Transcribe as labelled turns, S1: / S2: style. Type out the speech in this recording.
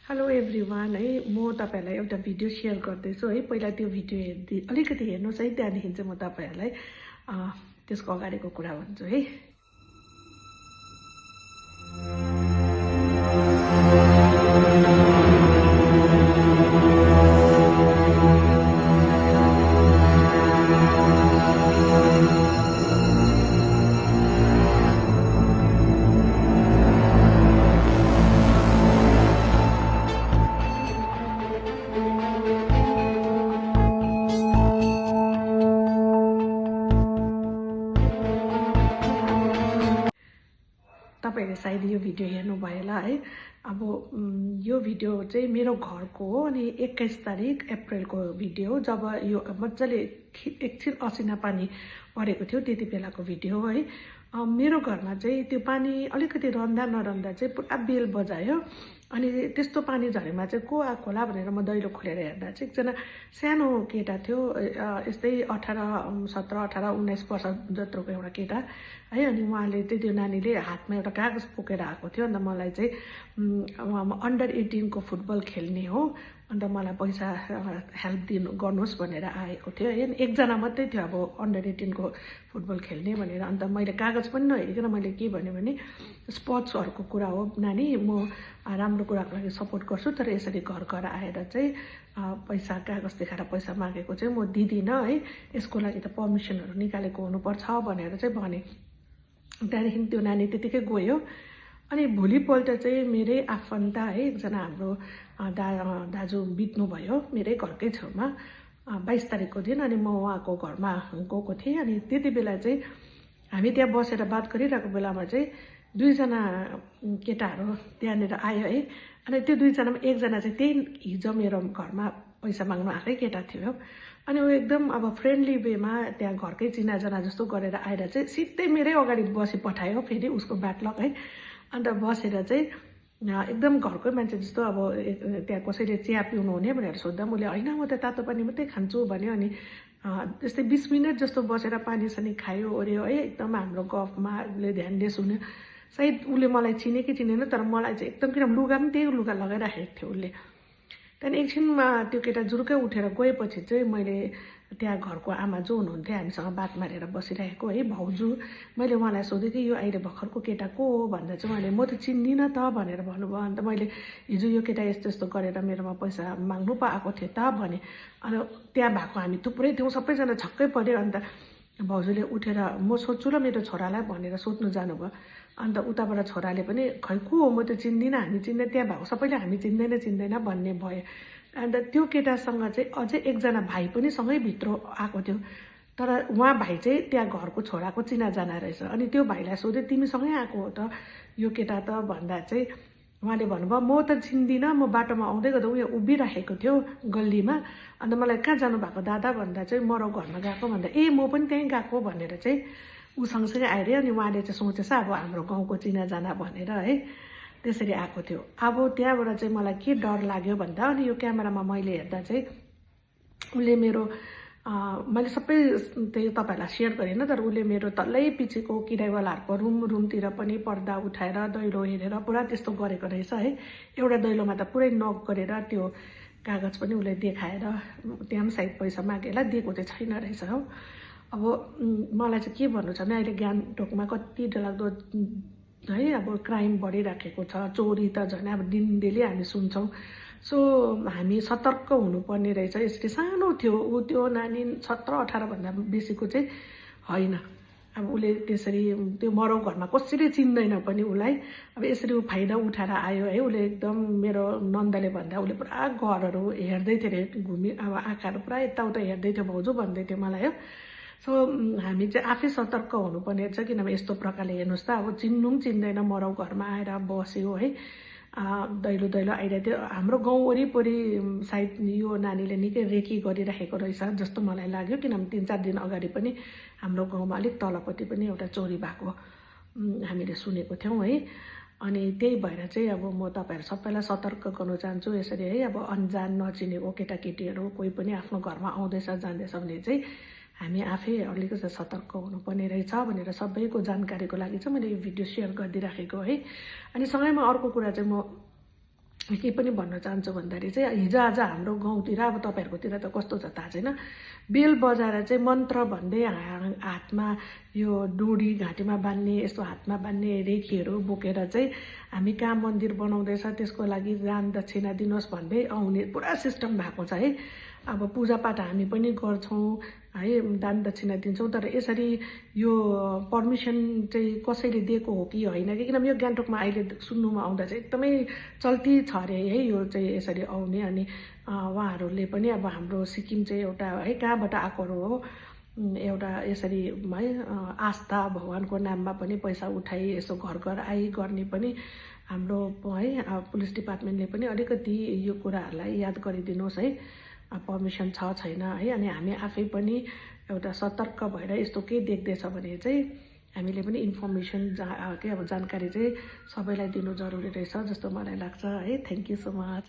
S1: Hello everyone है म तपाईहरुलाई एउटा भिडियो शेयर गर्दैछु है। पहिला त्यो भिडियो अलिकति हेर्नुस् है, त्यहाँदेखि चाहिँ म तपाईहरुलाई त्यसको अगाडिको कुरा भन्छु है। तपाईहरुले सायद यो भिडियो हेर्नु भयो होला है। अब यो भिडियो चाहिँ मेरो घरको हो अनि 21 तारिक अप्रिलको भिडियो हो, जब यो मजाले एकछिन असिना पानी परेको थियो त्यति बेलाको भिडियो हो है। मेरो घरमा चाहिँ त्यो पानी अलिकति रन्दा नरन्दा चाहिँ पुरा बेल बजायो अनि त्यस्तो पानी झरेमा चाहिँ को आएको होला भनेर म दैलो खोलेर हेर्दा चाहिँ एकजना सानो केटा थियो, यस्तै 18, 17, 18, 19 वर्ष जत्रोको एउटा केटा है। अनि उहाँले चाहिँ त्यो नानीले हातमा एउटा कागज बोकेर आएको थियो। अन्त मलाई चाहिँ अन्डर 18 को फुटबल खेल्ने हो, अन्त मलाई पैसा हेल्प गर्नुहोस् भनेर आएको थियो है। एकजना मात्रै थियो अब अन्डर 18 को फुटबल खेल्ने भनेर। अन्त मैले कागज पनि नहेरिकन मैले के भने स्पोर्ट्सहरुको कुरा हो नानी, म राम्रो कुराको लागि सपोर्ट गर्छु, तर यसरी घर घर आएर चाहिँ पैसा कागज देखाएर पैसा मागेको चाहिँ म दिदिनँ है। यसको लागि त पर्मिसनहरु निकालेको हुनुपर्छ भनेर चाहिँ भने। त्यहाँदेखि त्यो नानी त्यतिकै गयो। अनि भोलिपल्ट चाहिँ मेरै आफन्त है एकजना हाम्रो दाजु बित्नु भयो मेरै घरकै छेउमा 22 तारिकको दिन। अनि म उहाँको घरमा गएको थिएँ। अनि त्यति बेला चाहिँ हामी त्यहाँ बसेर बात गरिरहेको बेलामा चाहिँ दुईजना केटाहरू त्यहाँनिर आयो है। अनि त्यो दुईजनामा एकजना चाहिँ त्यही हिजो मेरो घरमा पैसा माग्नु आएकै केटा थियो। अनि ऊ एकदम अब फ्रेन्डली वेमा त्यहाँ घरकै चिनाजना जस्तो गरेर आएर चाहिँ सिधै मेरै अगाडि बसी पठायो, फेरि उसको ब्याकलग है। अन्त बसेर चाहिँ एकदम घरकै मान्छे जस्तो अब त्यहाँ कसैले चिया पिउनु हुने भनेर सोध्दा मैले हैन म त तातो पानी मात्रै खान्छु भन्यो। अनि त्यस्तै 20 मिनेट जस्तो बसेर पानी सानी खायो ओर्यो है। एकदम हाम्रो गफमा उसले ध्यान दिए सुन्यो। सायद उसले मलाई चिने कि चिनेन, तर मलाई चाहिँ एकदम किन लुगा पनि त्यही लुगा लगाइराखेको थियो उसले। त्यहाँदेखि एकछिनमा त्यो केटा जुरुकै उठेर गएपछि चाहिँ मैले त्यहाँ घरको आमा जो हुनुहुन्थ्यो हामीसँग बात मारेर बसिरहेको है, भाउजू, मैले उहाँलाई सोधेँ कि यो अहिले भर्खरको केटा को हो भन्दा चाहिँ उहाँले म त चिन्दिनँ त भनेर भन्नुभयो। अन्त मैले हिजो यो केटा यस्तो यस्तो गरेर मेरोमा पैसा माग्नु पो आएको थियो त भने। अनि त्यहाँ भएको हामी थुप्रै थियौँ, सबैजना छक्कै पर्यो। अन्त भाउजूले उठेर म सोध्छु ल मेरो छोरालाई भनेर सोध्नु जानुभयो। अन्त उताबाट छोराले पनि खै को हो म त चिन्दिनँ, हामी चिन्दैन, त्यहाँ भएको सबैले हामी चिन्दैन भन्ने भयो। अन्त त्यो केटासँग चाहिँ अझै एकजना भाइ पनि सँगै भित्र आएको थियो, तर उहाँ भाइ चाहिँ त्यहाँ घरको छोराको चिनाजाना रहेछ। अनि त्यो भाइलाई सोध्यो तिमीसँगै आएको हो त यो केटा त भन्दा चाहिँ उहाँले भन्नुभयो म त चिन्दिनँ, म बाटोमा आउँदै गर्दा उयो उभिराखेको थियो गल्लीमा। अन्त मलाई कहाँ जानु भएको दादा भन्दा चाहिँ मरौ घरमा गएको भन्दा ए म पनि त्यहीँ गएको भनेर चाहिँ ऊ सँगसँगै आएर। अनि उहाँले चाहिँ सोचेछ अब हाम्रो गाउँको चिनाजाना भनेर है, त्यसरी आएको थियो। अब त्यहाँबाट चाहिँ मलाई के डर लाग्यो भन्दा अनि यो क्यामेरामा मैले हेर्दा चाहिँ उसले मेरो मैले सबै त्यही तपाईहरुलाई सेयर गरेन, तर उसले मेरो तल्लै पछिको किरायवालाहरूको रुमतिर पनि पर्दा उठाएर दैलो हेरेर पुरा त्यस्तो गरेको रहेछ है। एउटा दैलोमा त पुरै नक गरेर त्यो कागज पनि उसले देखाएर त्यहाँ पनि सायद पैसा मागेला, दिएको चाहिँ छैन रहेछ हो। अब मलाई चाहिँ के भन्नु छ भने अहिले गान्तोकमा कति डरलाग्दो है अब क्राइम बढिराखेको छ, चोरी त झन् अब दिन डेली हामी सुन्छौँ। सो हामी सतर्क हुनुपर्ने रहेछ। यसरी सानो थियो ऊ, त्यो नानी 17-18 भन्दा बेसीको चाहिँ होइन। अब उसले त्यसरी त्यो मरौ घरमा कसैले चिन्दैन पनि उसलाई। अब यसरी ऊ फाइदा उठाएर आयो है। उसले एकदम मेरो नन्दले भन्दा उसले पुरा घरहरू हेर्दै थियो अरे, घुमी अब आँखाहरू पुरा यताउता हेर्दै थियो, भाउजू भन्दै थियो मलाई हो। सो हामी चाहिँ आफै सतर्क हुनुपर्ने रहेछ, किनभने यस्तो प्रकारले हेर्नुहोस् त अब चिन्नु पनि चिन्दैन मरौ घरमा आएर बस्यो है, दैलो आइरहेको थियो। हाम्रो गाउँ वरिपरि सायद यो नानीले निकै रेकी गरिराखेको रहेछ जस्तो मलाई लाग्यो, किनभने 3-4 दिन अगाडि पनि हाम्रो गाउँमा अलिक तलपट्टि पनि एउटा चोरी भएको हामीले सुनेको थियौँ है। अनि त्यही भएर चाहिँ अब म तपाईहरु सबैलाई सतर्क गर्न चाहन्छु यसरी है। अब अन्जान नचिनेको केटाकेटीहरू कोही पनि आफ्नो घरमा आउँदैछ जाँदैछ भने चाहिँ हामी आफै अलिकति सतर्क हुनुपर्ने रहेछ भनेर सबैको जानकारीको लागि चाहिँ मैले यो भिडियो सेयर गरिदिराखेको है। अनि सँगैमा अर्को कुरा चाहिँ म के पनि भन्न चाहन्छु भन्दाखेरि चाहिँ हिजो आज हाम्रो गाउँतिर अब तपाईँहरूकोतिर त कस्तो छ थाहा छैन, बेल बजाएर चाहिँ मन्त्र भन्दै हातमा यो डोरी घाँटीमा बान्ने, यस्तो हातमा बान्ने रेखीहरू बोकेर चाहिँ हामी कहाँ मन्दिर बनाउँदैछ त्यसको लागि दान दक्षिणा दिनुहोस् भन्दै आउने पुरा सिस्टम भएको छ है। अब पूजापाठ हामी पनि गर्छौँ है, दान दक्षिणा दिन्छौँ, तर यसरी यो पर्मिसन चाहिँ कसैले दिएको हो कि होइन कि, किनभने यो गान्तोकमा अहिले सुन्नुमा आउँदा चाहिँ एकदमै चल्ती छ अरे है यो चाहिँ यसरी आउने। अनि उहाँहरूले पनि अब हाम्रो सिक्किम चाहिँ एउटा है कहाँबाट आएकोहरू हो, एउटा यसरी है आस्था भगवानको नाममा पनि पैसा उठाई यसो घर घर आई गर्ने पनि हाम्रो है पुलिस डिपार्टमेन्टले पनि अलिकति यो कुराहरूलाई याद गरिदिनुहोस् है, पर्मिसन छ छैन है। अनि हामी आफै पनि एउटा सतर्क भएर यस्तो केही देख्दैछ भने चाहिँ हामीले पनि इन्फर्मेसन के अब जानकारी चाहिँ सबैलाई दिनु जरुरी रहेछ जस्तो मलाई लाग्छ है। Thank you so much.